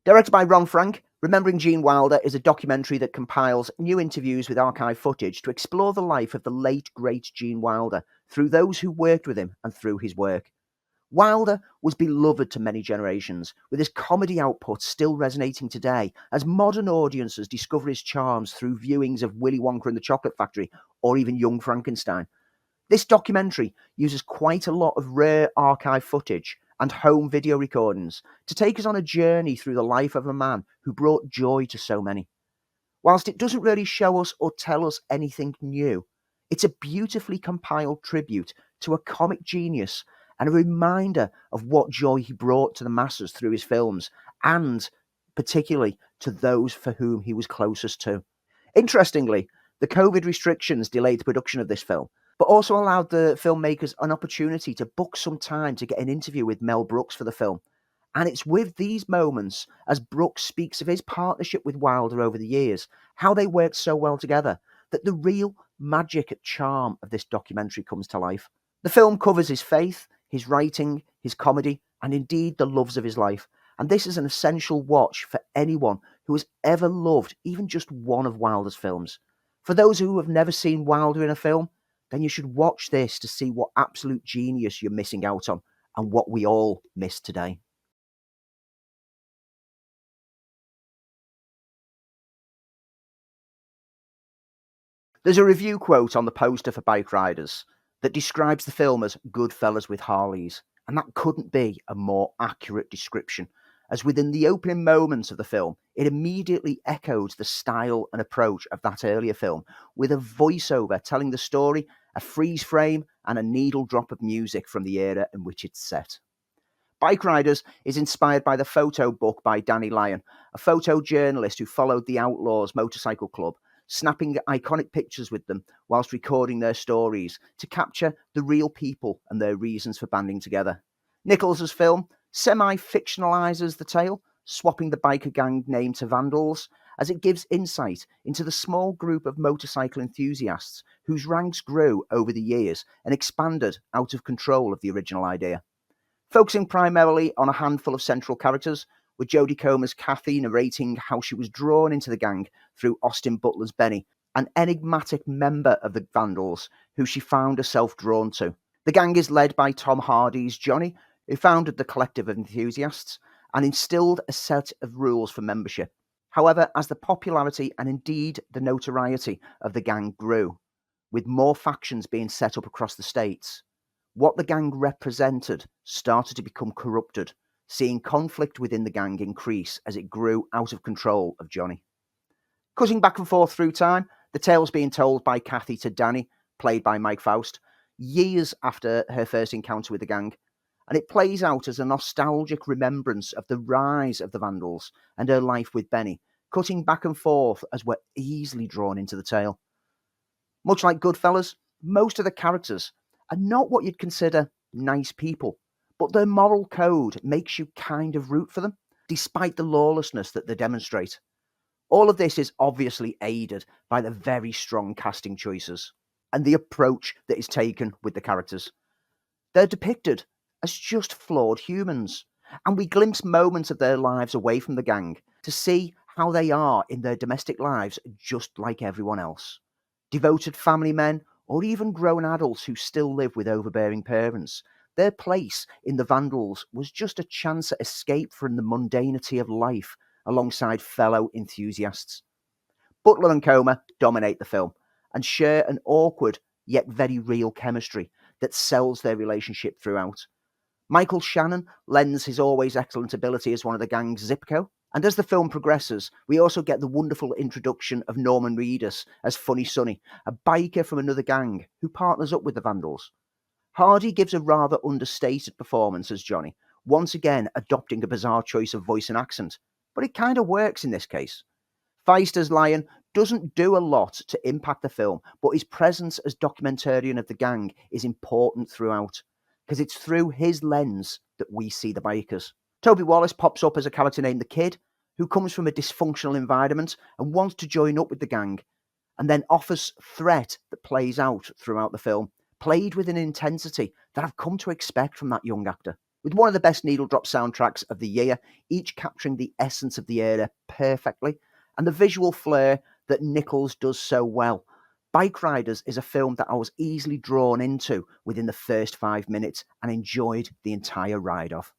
Directed by Ron Frank, Remembering Gene Wilder is a documentary that compiles new interviews with archive footage to explore the life of the late, great Gene Wilder through those who worked with him and through his work. Wilder was beloved to many generations, with his comedy output still resonating today as modern audiences discover his charms through viewings of Willy Wonka and the Chocolate Factory or even Young Frankenstein. This documentary uses quite a lot of rare archive footage and home video recordings to take us on a journey through the life of a man who brought joy to so many. Whilst it doesn't really show us or tell us anything new, it's a beautifully compiled tribute to a comic genius and a reminder of what joy he brought to the masses through his films, and particularly to those for whom he was closest to. Interestingly, the COVID restrictions delayed the production of this film, but also allowed the filmmakers an opportunity to book some time to get an interview with Mel Brooks for the film. And it's with these moments, as Brooks speaks of his partnership with Wilder over the years, how they worked so well together, that the real magic and charm of this documentary comes to life. The film covers his faith, his writing, his comedy, and indeed the loves of his life. And this is an essential watch for anyone who has ever loved even just one of Wilder's films. For those who have never seen Wilder in a film, then you should watch this to see what absolute genius you're missing out on and what we all miss today. There's a review quote on the poster for Bikeriders that describes the film as good fellas with Harleys, and that couldn't be a more accurate description, as within the opening moments of the film, it immediately echoes the style and approach of that earlier film, with a voiceover telling the story, a freeze frame, and a needle drop of music from the era in which it's set. Bikeriders is inspired by the photo book by Danny Lyon, a photojournalist who followed the Outlaws Motorcycle Club, snapping iconic pictures with them whilst recording their stories to capture the real people and their reasons for banding together. Nichols's film semi-fictionalizes the tale, swapping the biker gang name to Vandals, as it gives insight into the small group of motorcycle enthusiasts whose ranks grew over the years and expanded out of control of the original idea. Focusing primarily on a handful of central characters, with Jodie Comer's Kathy narrating how she was drawn into the gang through Austin Butler's Benny, an enigmatic member of the Vandals who she found herself drawn to. The gang is led by Tom Hardy's Johnny, who founded the collective of enthusiasts and instilled a set of rules for membership. However, as the popularity and indeed the notoriety of the gang grew, with more factions being set up across the states, what the gang represented started to become corrupted, seeing conflict within the gang increase as it grew out of control of Johnny. Cutting back and forth through time, the tale's being told by Kathy to Danny, played by Mike Faust, years after her first encounter with the gang, and it plays out as a nostalgic remembrance of the rise of the Vandals and her life with Benny, cutting back and forth as we're easily drawn into the tale. Much like Goodfellas, most of the characters are not what you'd consider nice people, but their moral code makes you kind of root for them, despite the lawlessness that they demonstrate. All of this is obviously aided by the very strong casting choices and the approach that is taken with the characters. They're depicted as just flawed humans, and we glimpse moments of their lives away from the gang to see how they are in their domestic lives just like everyone else. Devoted family men, or even grown adults who still live with overbearing parents, their place in the Vandals was just a chance at escape from the mundanity of life alongside fellow enthusiasts. Butler and Comer dominate the film and share an awkward yet very real chemistry that sells their relationship throughout. Michael Shannon lends his always excellent ability as one of the gang's Zipco, and as the film progresses, we also get the wonderful introduction of Norman Reedus as Funny Sonny, a biker from another gang who partners up with the Vandals. Hardy gives a rather understated performance as Johnny, once again adopting a bizarre choice of voice and accent, but it kind of works in this case. Feist as Lion doesn't do a lot to impact the film, but his presence as documentarian of the gang is important throughout, because it's through his lens that we see the bikers. Toby Wallace pops up as a character named The Kid, who comes from a dysfunctional environment and wants to join up with the gang, and then offers threat that plays out throughout the film, played with an intensity that I've come to expect from that young actor. with one of the best needle drop soundtracks of the year, each capturing the essence of the era perfectly, and the visual flair that Nichols does so well. Bikeriders is a film that I was easily drawn into within the first 5 minutes and enjoyed the entire ride of.